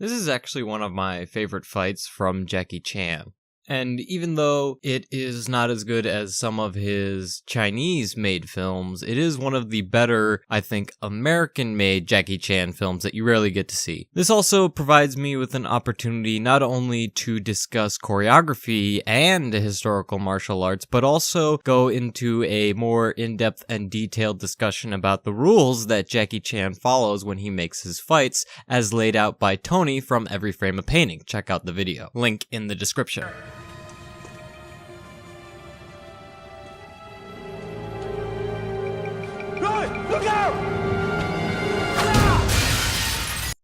This is actually one of my favorite fights from Jackie Chan. And even though it is not as good as some of his Chinese-made films, it is one of the better, I think, American-made Jackie Chan films that you rarely get to see. This also provides me with an opportunity not only to discuss choreography and historical martial arts, but also go into a more in-depth and detailed discussion about the rules that Jackie Chan follows when he makes his fights, as laid out by Tony from Every Frame a Painting. Check out the video. Link in the description. Look out!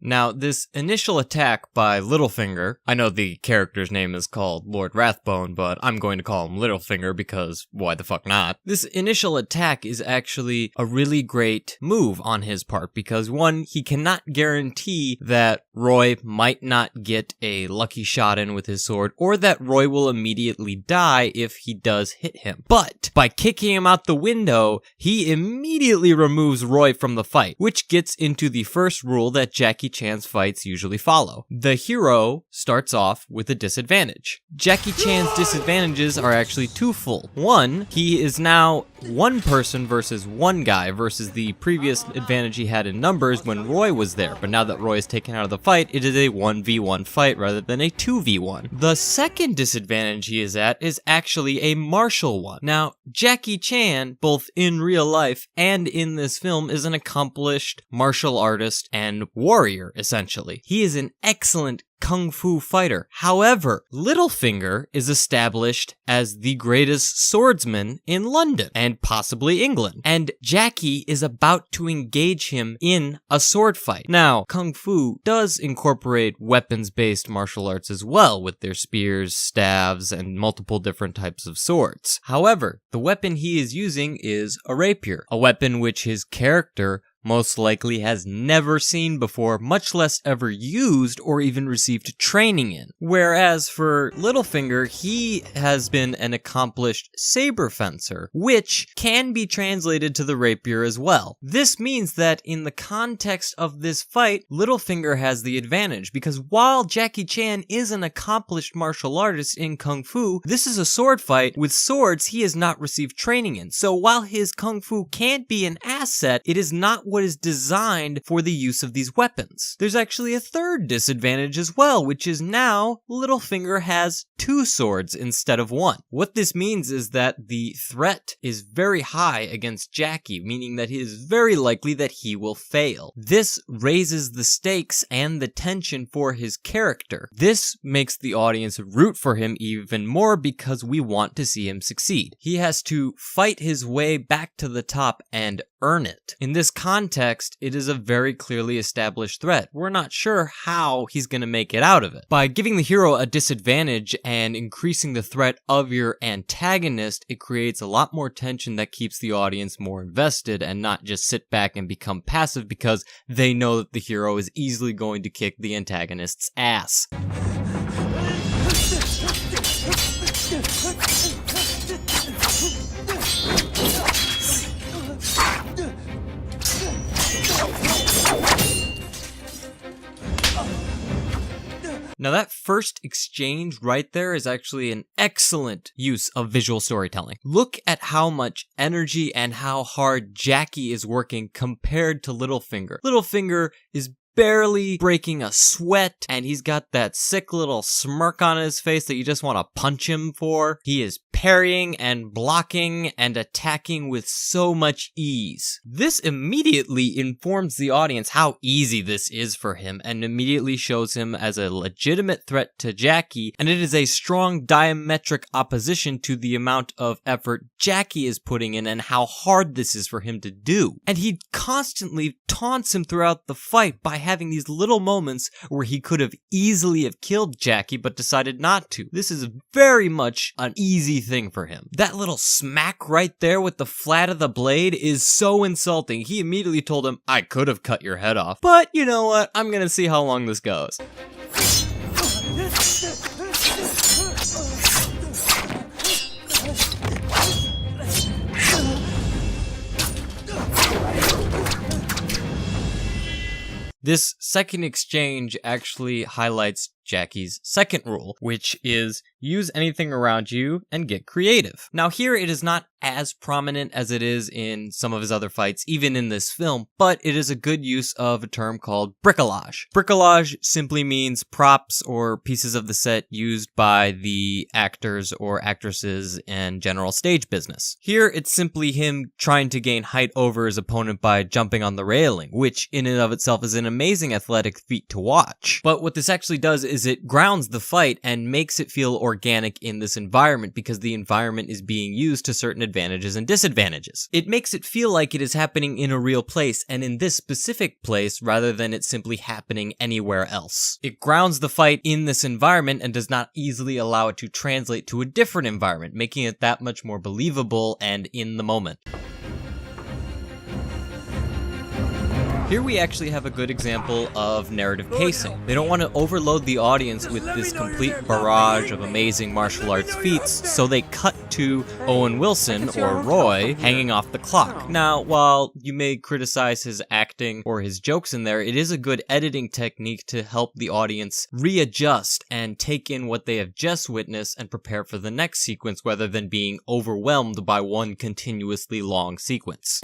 Now, this initial attack by Littlefinger, I know the character's name is called Lord Rathbone, but I'm going to call him Littlefinger because why the fuck not? This initial attack is actually a really great move on his part because, one, he cannot guarantee that Roy might not get a lucky shot in with his sword, or that Roy will immediately die if he does hit him. But by kicking him out the window, he immediately removes Roy from the fight, which gets into the first rule that Jackie Chan's fights usually follow. The hero starts off with a disadvantage. Jackie Chan's disadvantages are actually twofold. One, he is now one person versus one guy versus the previous advantage he had in numbers when Roy was there. But now that Roy is taken out of the fight, it is a 1v1 fight rather than a 2v1. The second disadvantage he is at is actually a martial one. Now, Jackie Chan, both in real life and in this film, is an accomplished martial artist and warrior, essentially. He is an excellent kung fu fighter. However, Littlefinger is established as the greatest swordsman in London and possibly England, and Jackie is about to engage him in a sword fight. Now, kung fu does incorporate weapons-based martial arts as well, with their spears, staves, and multiple different types of swords. However, the weapon he is using is a rapier, a weapon which his character most likely has never seen before, much less ever used or even received training in. Whereas for Littlefinger, he has been an accomplished saber fencer, which can be translated to the rapier as well. This means that in the context of this fight, Littlefinger has the advantage, because while Jackie Chan is an accomplished martial artist in kung fu, this is a sword fight with swords he has not received training in. So while his kung fu can't be an asset, it is not what is designed for the use of these weapons. There's actually a third disadvantage as well, which is now Littlefinger has two swords instead of one. What this means is that the threat is very high against Jackie, meaning that it is very likely that he will fail. This raises the stakes and the tension for his character. This makes the audience root for him even more because we want to see him succeed. He has to fight his way back to the top and earn it. In this context, it is a very clearly established threat. We're not sure how he's going to make it out of it. By giving the hero a disadvantage and increasing the threat of your antagonist, it creates a lot more tension that keeps the audience more invested and not just sit back and become passive because they know that the hero is easily going to kick the antagonist's ass. Now that first exchange right there is actually an excellent use of visual storytelling. Look at how much energy and how hard Jackie is working compared to Littlefinger. Littlefinger is barely breaking a sweat, and he's got that sick little smirk on his face that you just want to punch him for. He is parrying and blocking and attacking with so much ease. This immediately informs the audience how easy this is for him and immediately shows him as a legitimate threat to Jackie, and it is a strong diametric opposition to the amount of effort Jackie is putting in and how hard this is for him to do. And he constantly taunts him throughout the fight by having these little moments where he could have easily have killed Jackie but decided not to. This is very much an easy thing for him. That little smack right there with the flat of the blade is so insulting. He immediately told him, "I could have cut your head off, but you know what? I'm gonna see how long this goes." This second exchange actually highlights Jackie's second rule, which is use anything around you and get creative. Now here it is not as prominent as it is in some of his other fights, even in this film, but it is a good use of a term called bricolage. Bricolage simply means props or pieces of the set used by the actors or actresses and general stage business. Here it's simply him trying to gain height over his opponent by jumping on the railing, which in and of itself is an amazing athletic feat to watch. But what this actually does is it grounds the fight and makes it feel organic in this environment because the environment is being used to certain advantages and disadvantages. It makes it feel like it is happening in a real place and in this specific place rather than it simply happening anywhere else. It grounds the fight in this environment and does not easily allow it to translate to a different environment, making it that much more believable and in the moment. Here we actually have a good example of narrative pacing. They don't want to overload the audience with this complete barrage of amazing martial arts feats, so they cut to Owen Wilson, or Roy, hanging off the clock. Now, while you may criticize his acting or his jokes in there, it is a good editing technique to help the audience readjust and take in what they have just witnessed and prepare for the next sequence rather than being overwhelmed by one continuously long sequence.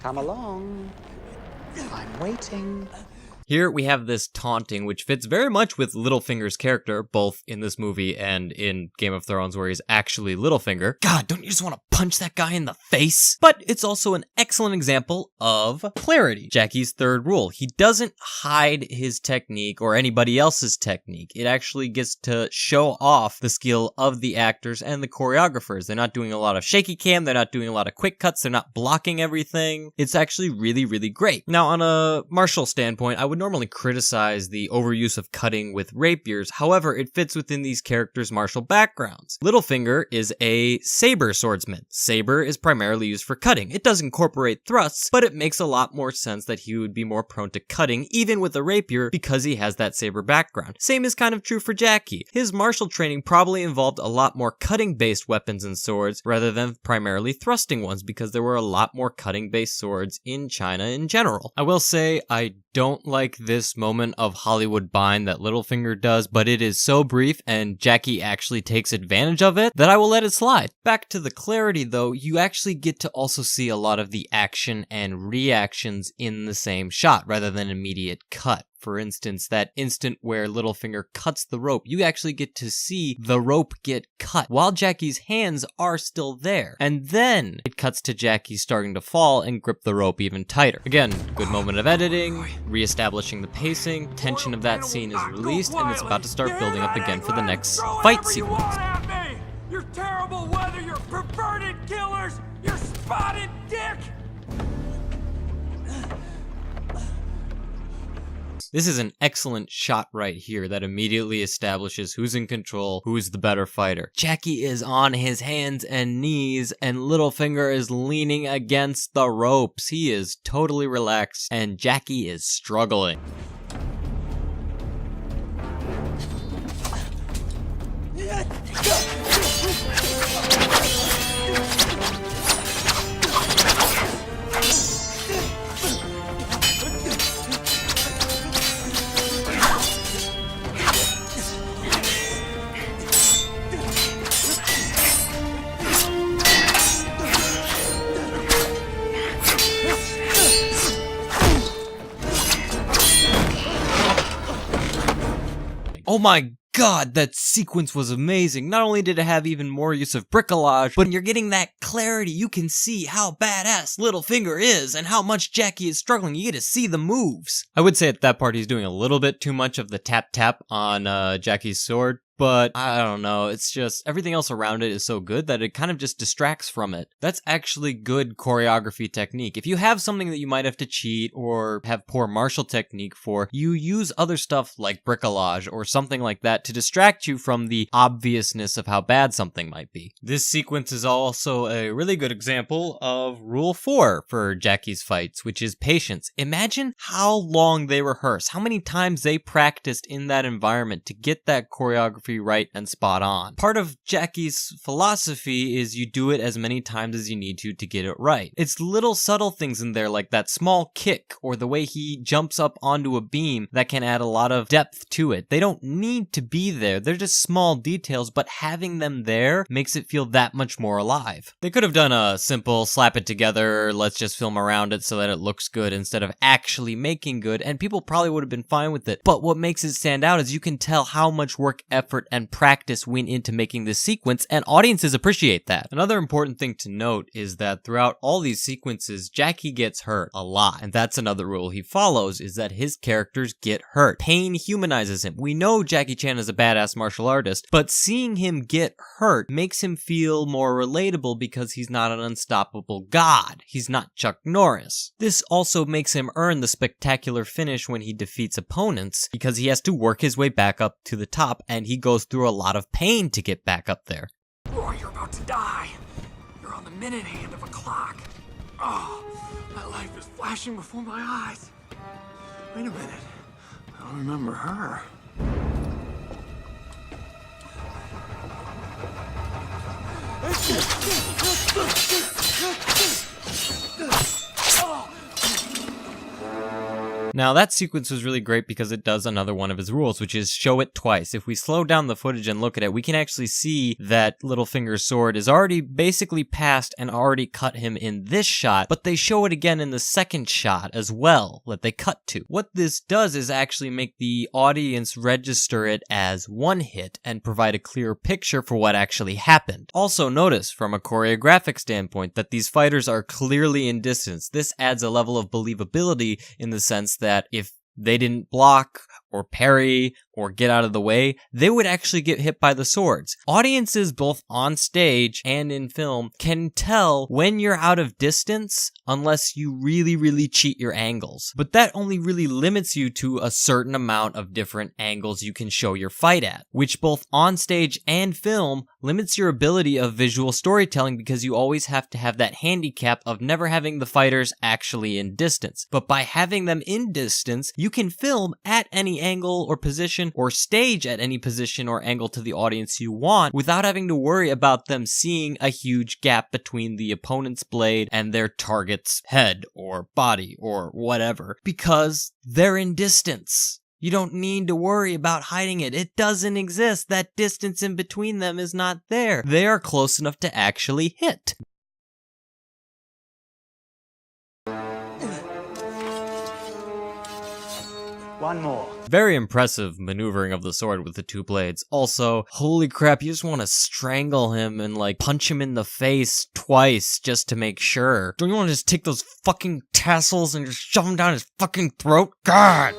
Come along. I'm waiting. Here we have this taunting, which fits very much with Littlefinger's character, both in this movie and in Game of Thrones, where he's actually Littlefinger. God, don't you just want to punch that guy in the face? But it's also an excellent example of clarity. Jackie's third rule. He doesn't hide his technique or anybody else's technique. It actually gets to show off the skill of the actors and the choreographers. They're not doing a lot of shaky cam. They're not doing a lot of quick cuts. They're not blocking everything. It's actually really, really great. Now, on a martial standpoint, I would normally criticize the overuse of cutting with rapiers. However, it fits within these characters' martial backgrounds. Littlefinger is a saber swordsman. Saber is primarily used for cutting. It does incorporate thrusts, but it makes a lot more sense that he would be more prone to cutting, even with a rapier, because he has that saber background. Same is kind of true for Jackie. His martial training probably involved a lot more cutting-based weapons and swords rather than primarily thrusting ones, because there were a lot more cutting-based swords in China in general. I will say, I don't like this moment of Hollywood bind that Littlefinger does, but it is so brief and Jackie actually takes advantage of it that I will let it slide. Back to the clarity though, you actually get to also see a lot of the action and reactions in the same shot rather than immediate cut. For instance, that instant where Littlefinger cuts the rope, you actually get to see the rope get cut while Jackie's hands are still there. And then it cuts to Jackie starting to fall and grip the rope even tighter. Again, good moment of editing, reestablishing the pacing, tension of that scene is released, and it's about to start building up again for the next fight sequence. You're terrible weather, you're perverted killers, you're spotted dick! This is an excellent shot right here that immediately establishes who's in control, who's the better fighter. Jackie is on his hands and knees, and Littlefinger is leaning against the ropes. He is totally relaxed, and Jackie is struggling. Oh my god, that sequence was amazing. Not only did it have even more use of bricolage, but you're getting that clarity. You can see how badass Littlefinger is and how much Jackie is struggling. You get to see the moves. I would say at that part he's doing a little bit too much of the tap-tap on Jackie's sword, but I don't know, it's just everything else around it is so good that it kind of just distracts from it. That's actually good choreography technique. If you have something that you might have to cheat or have poor martial technique for, you use other stuff like bricolage or something like that to distract you from the obviousness of how bad something might be. This sequence is also a really good example of Rule 4 for Jackie's fights, which is patience. Imagine how long they rehearse, how many times they practiced in that environment to get that choreography right and spot on. Part of Jackie's philosophy is you do it as many times as you need to get it right. It's little subtle things in there like that small kick or the way he jumps up onto a beam that can add a lot of depth to it. They don't need to be there. They're just small details, but having them there makes it feel that much more alive. They could have done a simple slap it together, let's just film around it so that it looks good instead of actually making good, and people probably would have been fine with it. But what makes it stand out is you can tell how much work, effort, and practice went into making this sequence, and audiences appreciate that. Another important thing to note is that throughout all these sequences, Jackie gets hurt a lot, and that's another rule he follows, is that his characters get hurt. Pain humanizes him. We know Jackie Chan is a badass martial artist, but seeing him get hurt makes him feel more relatable because he's not an unstoppable god. He's not Chuck Norris. This also makes him earn the spectacular finish when he defeats opponents, because he has to work his way back up to the top, and he goes through a lot of pain to get back up there. Boy, you're about to die. You're on the minute hand of a clock. Oh, my life is flashing before my eyes. Wait a minute. I don't remember her. Now that sequence was really great because it does another one of his rules, which is show it twice. If we slow down the footage and look at it, we can actually see that Littlefinger's sword is already basically passed and already cut him in this shot, but they show it again in the second shot as well that they cut to. What this does is actually make the audience register it as one hit and provide a clearer picture for what actually happened. Also notice from a choreographic standpoint that these fighters are clearly in distance. This adds a level of believability in the sense that if they didn't block or parry or get out of the way, they would actually get hit by the swords. Audiences both on stage and in film can tell when you're out of distance unless you really cheat your angles. But that only really limits you to a certain amount of different angles you can show your fight at, which both on stage and film limits your ability of visual storytelling because you always have to have that handicap of never having the fighters actually in distance. But by having them in distance, you can film at any angle or position or stage at any position or angle to the audience you want without having to worry about them seeing a huge gap between the opponent's blade and their target's head or body or whatever, because they're in distance. You don't need to worry about hiding it. It doesn't exist. That distance in between them is not there. They are close enough to actually hit. One more. Very impressive maneuvering of the sword with the two blades. Also, holy crap, you just want to strangle him and like punch him in the face twice just to make sure. Don't you want to just take those fucking tassels and just shove them down his fucking throat? God!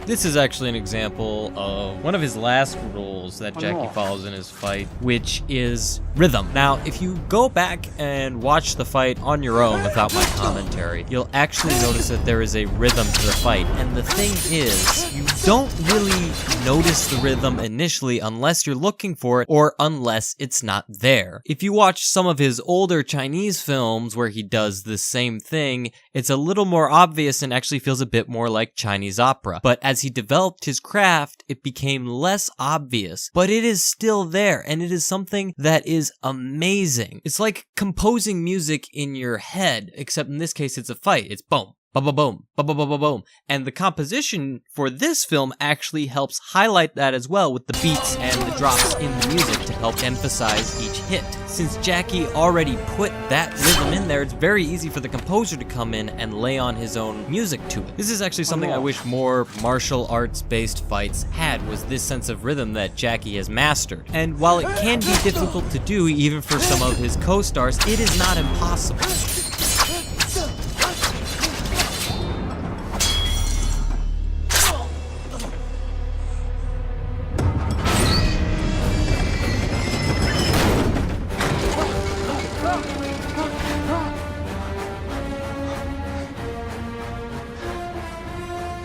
This is actually an example of one of his last rules that Jackie follows in his fight, which is rhythm. Now, if you go back and watch the fight on your own without my commentary, you'll actually notice that there is a rhythm to the fight. And the thing is, you don't really notice the rhythm initially unless you're looking for it or unless it's not there. If you watch some of his older Chinese films where he does the same thing, it's a little more obvious and actually feels a bit more like Chinese opera. But as he developed his craft, it became less obvious, but it is still there, and it is something that is amazing. It's like composing music in your head, except in this case it's a fight. It's boom, ba-ba-boom, ba-ba-ba-ba-boom. And the composition for this film actually helps highlight that as well, with the beats and the drops in the music to help emphasize each hit. Since Jackie already put that rhythm in there, it's very easy for the composer to come in and lay on his own music to it. This is actually something I wish more martial arts based fights had, was this sense of rhythm that Jackie has mastered. And while it can be difficult to do even for some of his co-stars, it is not impossible.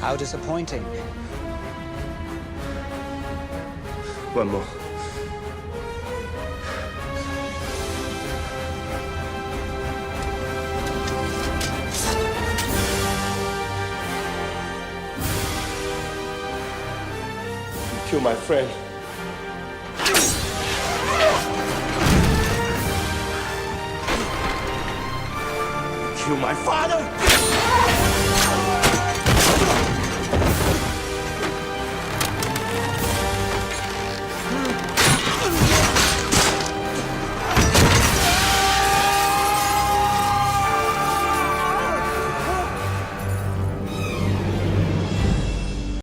How disappointing. One more. You killed my friend. You killed my father!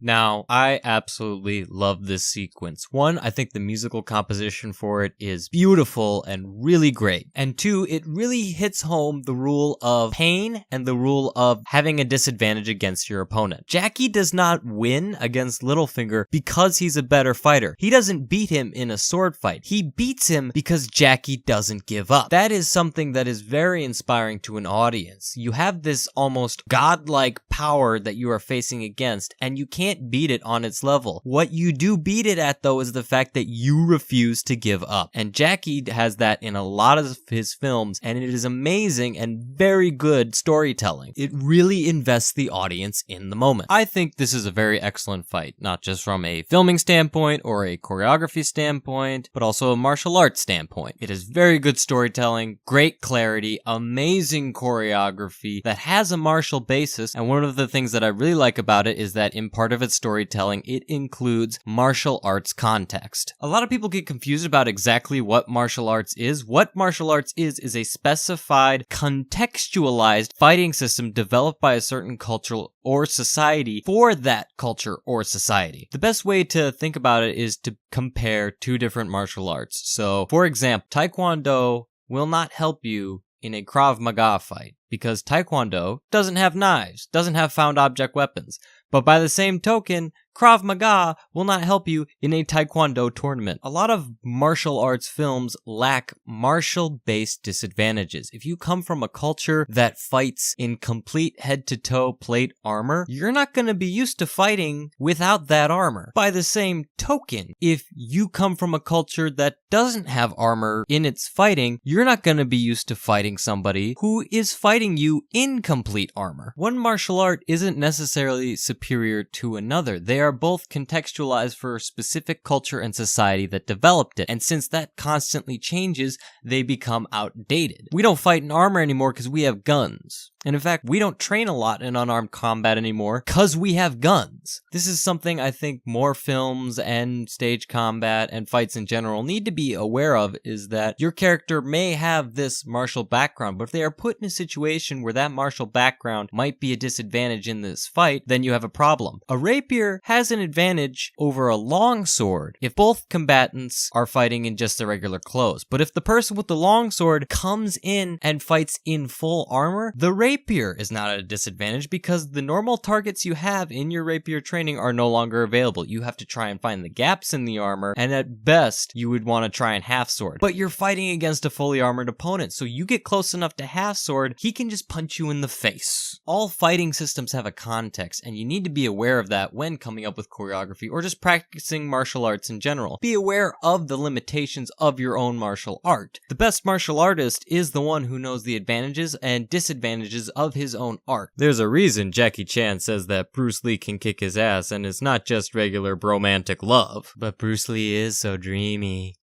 Now, I absolutely love this sequence. One, I think the musical composition for it is beautiful and really great. And two, it really hits home the rule of pain and the rule of having a disadvantage against your opponent. Jackie does not win against Littlefinger because he's a better fighter. He doesn't beat him in a sword fight. He beats him because Jackie doesn't give up. That is something that is very inspiring to an audience. You have this almost godlike power that you are facing against, and you can't beat it on its level. What you do beat it at, though, is the fact that you refuse to give up. And Jackie has that in a lot of his films, and it is amazing and very good storytelling. It really invests the audience in the moment. I think this is a very excellent fight, not just from a filming standpoint or a choreography standpoint, but also a martial arts standpoint. It is very good storytelling, great clarity, amazing choreography that has a martial basis, and one of the things that I really like about it is that in part of its storytelling, it includes martial arts context. A lot of people get confused about exactly what martial arts is. What martial arts is a specified, contextualized fighting system developed by a certain culture or society for that culture or society. The best way to think about it is to compare two different martial arts. So, for example, Taekwondo will not help you in a Krav Maga fight because Taekwondo doesn't have knives, doesn't have found object weapons. But by the same token, Krav Maga will not help you in a Taekwondo tournament. A lot of martial arts films lack martial-based disadvantages. If you come from a culture that fights in complete head-to-toe plate armor, you're not going to be used to fighting without that armor. By the same token, if you come from a culture that doesn't have armor in its fighting, you're not going to be used to fighting somebody who is fighting you in complete armor. One martial art isn't necessarily superior to another. They are both contextualized for a specific culture and society that developed it. And since that constantly changes, they become outdated. We don't fight in armor anymore because we have guns. And in fact, we don't train a lot in unarmed combat anymore because we have guns. This is something I think more films and stage combat and fights in general need to be aware of, is that your character may have this martial background, but if they are put in a situation where that martial background might be a disadvantage in this fight, then you have a problem. A rapier has an advantage over a longsword if both combatants are fighting in just their regular clothes. But if the person with the longsword comes in and fights in full armor, the rapier is not at a disadvantage because the normal targets you have in your rapier training are no longer available. You have to try and find the gaps in the armor, and at best, you would want to try and half sword. But you're fighting against a fully armored opponent, so you get close enough to half sword, he can just punch you in the face. All fighting systems have a context, and you need to be aware of that when coming up with choreography or just practicing martial arts in general. Be aware of the limitations of your own martial art. The best martial artist is the one who knows the advantages and disadvantages of his own art. There's a reason Jackie Chan says that Bruce Lee can kick his ass, and it's not just regular bromantic love. But Bruce Lee is so dreamy.